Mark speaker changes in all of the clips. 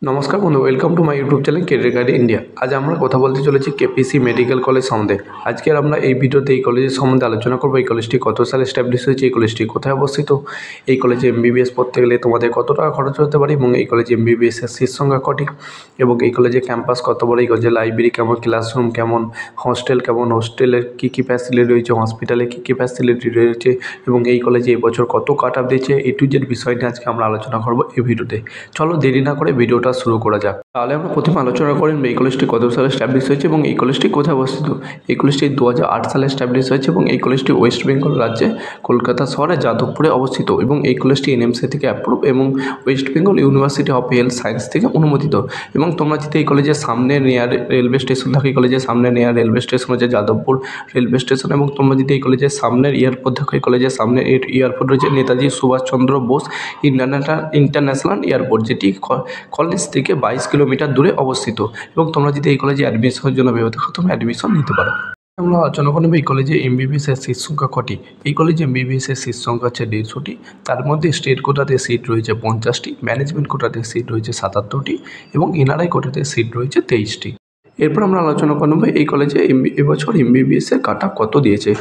Speaker 1: নমস্কার বন্ধু, welcome to my YouTube channel career guide India. আজ আমরা কথা বলতে চলেছি কেপিসি মেডিকেল কলেজ সম্বন্ধে। আজকের আমরা এই ভিডিওতে এই কলেজের সম্বন্ধে আলোচনা করবো। এই কলেজটি কত সালে এস্টাবলিশ হয়েছে, এই কলেজটি কোথায় অবস্থিত, এই কলেজে এমবিবিএস পড়তে গেলে তোমাদের কত টাকা খরচ হতে পারে, এবং এই কলেজে এমবিবিএসের সিট সংখ্যা কটি, এবং এই কলেজে ক্যাম্পাস কত বড়, এই কলেজে লাইব্রেরি কেমন, ক্লাসরুম কেমন, হস্টেল কেমন, হোস্টেলের কী কী ফ্যাসিলিটি রয়েছে, হসপিটালে কী কী ফ্যাসিলিটি রয়েছে, এবং এই কলেজে এবছর কত কাট অফ দিয়েছে, এ টু জেড বিষয় নিয়ে আজকে আমরা আলোচনা করবো এই ভিডিওতে। চলো দেরি না করে ভিডিওটা শুরু করা যাক। তাহলে আমরা প্রথমে আলোচনা করেন এই কলেজটি কত সালে এস্টাবলিশ হয়েছে এবং এই কলেজটি কোথায় অবস্থিত। এই কলেজটি 2008 সালে এস্টাবলিশ হয়েছে এবং এই কলেজটি ওয়েস্ট বেঙ্গল রাজ্যে কলকাতা শহরে যাদবপুরে অবস্থিত, এবং এই কলেজটি এনএমসি থেকে অ্যাপ্রুভ এবং West Bengal university of health science থেকে অনুমোদিত। এবং তোমরা যদি এই কলেজের সামনে নিয়ার রেলওয়ে স্টেশন থাকে, এই কলেজের সামনে নিয়ার রেলওয়ে স্টেশন হচ্ছে যাদবপুর রেলওয়ে স্টেশন, এবং তোমরা যদি এই কলেজের সামনের এয়ারপোর্ট দেখো, এই কলেজের সামনে এয়ারপোর্ট রয়েছে নেতাজি সুভাষচন্দ্র বোস ইন্টারন্যাশনাল এয়ারপোর্ট, যেটি কলেজ থেকে 22 কিলোমিটার দূরে অবস্থিত। এবং তোমরা যদি এই কলেজে অ্যাডমিশনের জন্য ভেবে থাকো, তোমরা অ্যাডমিশন নিতে পারো। আমরা আলোচনা করব এই কলেজে এমবিবিএস এর সিট সংখ্যা কটি। এই কলেজে এমবিবিএস এর সিট সংখ্যা হচ্ছে 150টি। তার মধ্যে স্টেট কোটাতে সিট রয়েছে 50টি, ম্যানেজমেন্ট কোটাতে সিট রয়েছে 77টি, এবং এনআরআই কোটাতে সিট রয়েছে 23টি। এরপর আমরা আলোচনা করব এই কলেজে এবছর এমবিবিএসের কাট অফ কত দিয়েছে।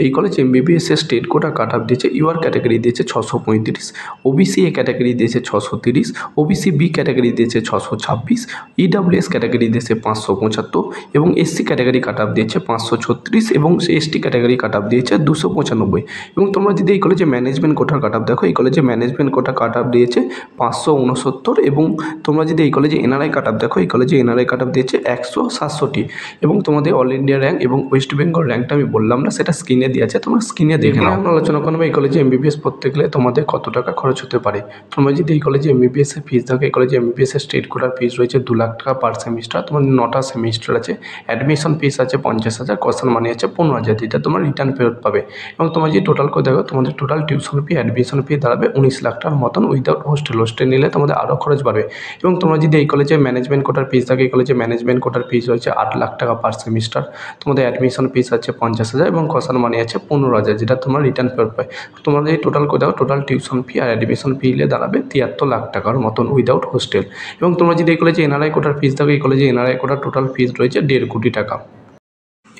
Speaker 1: এই কলেজ এমবিবিএসের স্টেট কোটা কাট অফ দিয়েছে, ইউআর ক্যাটাগরি দিয়েছে 635, ওবিসি এ ক্যাটাগরি দিয়েছে 630, ওবিসি বি ক্যাটাগরি দিয়েছে 626, ইডাব্লিউএস ক্যাটাগরি দিয়েছে 575, এবং এসসি ক্যাটাগরি কাট অফ দিয়েছে 536, এবং এসটি ক্যাটাগরি কাট অফ দিয়েছে 295। এবং তোমরা যদি এই কলেজে ম্যানেজমেন্ট কোটার কাট অফ দেখো, এই কলেজে ম্যানেজমেন্ট কোটা কাট অফ দিয়েছে 569, এবং তোমরা যদি এই কলেজে এনআরআই কাট অফ দেখো, এই কলেজে এনআরআই কাট অফ দিয়েছে 167টি। এবং তোমাদের অল ইন্ডিয়া র্যাঙ্ক এবং ওয়েস্ট বেঙ্গল র্যাঙ্কটা আমি বললাম না, সেটা স্ক্রিনে দেওয়া আছে, তোমরা স্ক্রিনে দেখে নাও। আমরা আলোচনা করবো এই কলেজে এমবিবিএস পড়তে গেলে তোমাদের কত টাকা খরচ হতে পারে। তোমরা যদি এই কলেজে এমবিবিএস এর ফিস দেখো, এই কলেজে এমবিবিএস এর স্টেট কোটার ফিস রয়েছে 2 লাখ টাকা পার সেমিস্টার। তোমার 9টা সেমিস্টার আছে, অ্যাডমিশন ফিস আছে 50,000, কস্টাল মানি আছে 15,000, যেটা তোমরা রিটার্ন ফেরত পাবে। এবং তোমরা যদি টোটাল করে দেখো, তোমাদের টোটাল টিউশন ফি অ্যাডমিশন ফি দাঁড়াবে 19 লাখ টাকার মতন উইদাউট হোস্টেল নিলে তোমাদের আরও খরচ বাড়বে। এবং তোমরা যদি এই কলেজে ম্যানেজমেন্ট কোটার ফিস থাকে, এই কলেজে ম্যানেজমেন্ট কোটার ফিস রয়েছে 8 লাখ টাকা পার সেমিস্টার। তোমাদের অ্যাডমিশন ফিস আছে 50,000 এবং কস্টাল মানি আছে 15,000, যেটা তোমরা রিটার্ন ফেরত পাবে। তোমরা যদি টোটাল করে দেখো, টোটাল টিউশন ফি আর অ্যাডমিশন ফি নিলে দাঁড়াবে 73 লাখ টাকার মতন উইদাউট হোস্টেল। এবং তোমরা যদি এই কলেজে এনআরআই কোটার ফিস দেখো, এই কলেজে এনআরআই কোটার টোটাল ফিস রয়েছে 1.5 কোটি টাকা।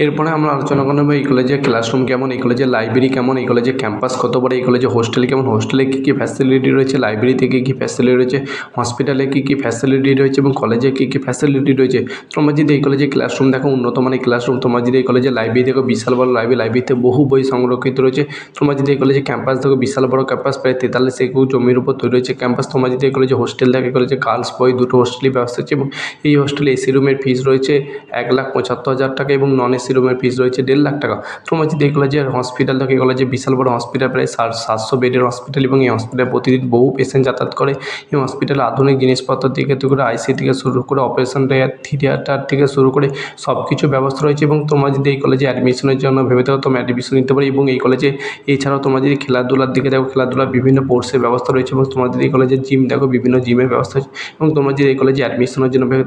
Speaker 1: এরপরে আমরা আলোচনা করবো এই কলেজে ক্লাসরুম কেমন, এই কলেজে লাইব্রেরি কেমন, এই কলেজে ক্যাম্পাস কত বড়, এই কলেজে হোস্টেল কেমন, হোস্টেলে কী কী ফ্যাসিলিটি রয়েছে, লাইব্রেরিতে কী কী ফ্যাসিলিটি রয়েছে, হসপিটালে কী কী ফ্যাসিলিটি রয়েছে, এবং কলেজে কী কী ফ্যাসিলিটি রয়েছে। তোমরা যদি এই কলেজে ক্লাসরুম দেখো, উন্নত মানের ক্লাসরুম। তোমরা যদি এই কলেজে লাইব্রেরি দেখো, বিশাল বড় লাইব্রেরিতে বহু বই সংরক্ষিত রয়েছে। তোমরা যদি এই কলেজে ক্যাম্পাস দেখো, বিশাল বড় ক্যাম্পাস, প্রায় 43 একর জমির উপর তৈরি হয়েছে ক্যাম্পাস। তোমরা যদি এই কলেজে হোস্টেল দেখো, এই কলেজে গার্লস বয় 2টো হোস্টেলের ব্যবস্থা আছে, এবং এই হোস্টেলে এসি রুমের ফিস রয়েছে 1,75,000 টাকা, এবং নন এসি রুমের ফিস রয়েছে 1.5 লাখ টাকা। তোমরা যদি এই কলেজের হসপিটাল দেখো, এই কলেজে বিশাল বড় হসপিটাল, প্রায় 700 বেডের হসপিটাল, এবং এই হসপিটালে প্রতিদিন বহু পেশেন্ট যাতায়াত করে। এই হসপিটালে আধুনিক জিনিসপত্র থেকে করে আইসি থেকে শুরু করে অপারেশন থিয়েটার থেকে শুরু করে সব কিছু ব্যবস্থা রয়েছে। এবং তোমরা যদি এই কলেজে অ্যাডমিশনের জন্য ভেবে থাকো, তোমরা অ্যাডমিশন নিতে পারো। এবং এই কলেজে এছাড়াও তোমরা যদি খেলাধুলার দিকে দেখো, খেলাধুলার বিভিন্ন কোর্সের ব্যবস্থা রয়েছে। এবং তোমরা যদি এই কলেজে জিম দেখো, বিভিন্ন জিমের ব্যবস্থা আছে। এবং তোমরা যদি এই কলেজে অ্যাডমিশনের জন্য ভেবে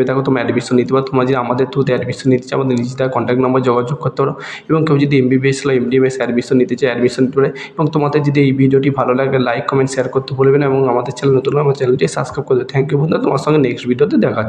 Speaker 1: থাকো, তোমরা অ্যাডমিশন নিতে পারো। তোমরা যদি আমাদের থ্রুতে অ্যাডমিশন নিতে চাও, আমাদের নিচে দেওয়া কন্ট্যাক্ট নাম্বার যোগাযোগ করতে পারো। এবং কেউ যদি এমবিবিএস বা এমডিএমএস অ্যাডমিশন নিতে চায়, অ্যাডমিশন নিতে পারে। এবং তোমাদের যদি এই ভিডিওটি ভালো লাগে, লাইক কমেন্ট শেয়ার করতে ভুলবে না, এবং আমাদের চ্যানেল নতুন, আমার চ্যানেলটি সাবস্ক্রাইব করে দেবে। থ্যাংক ইউ বন্ধুরা, তোমার সঙ্গে নেক্সট ভিডিওতে দেখা।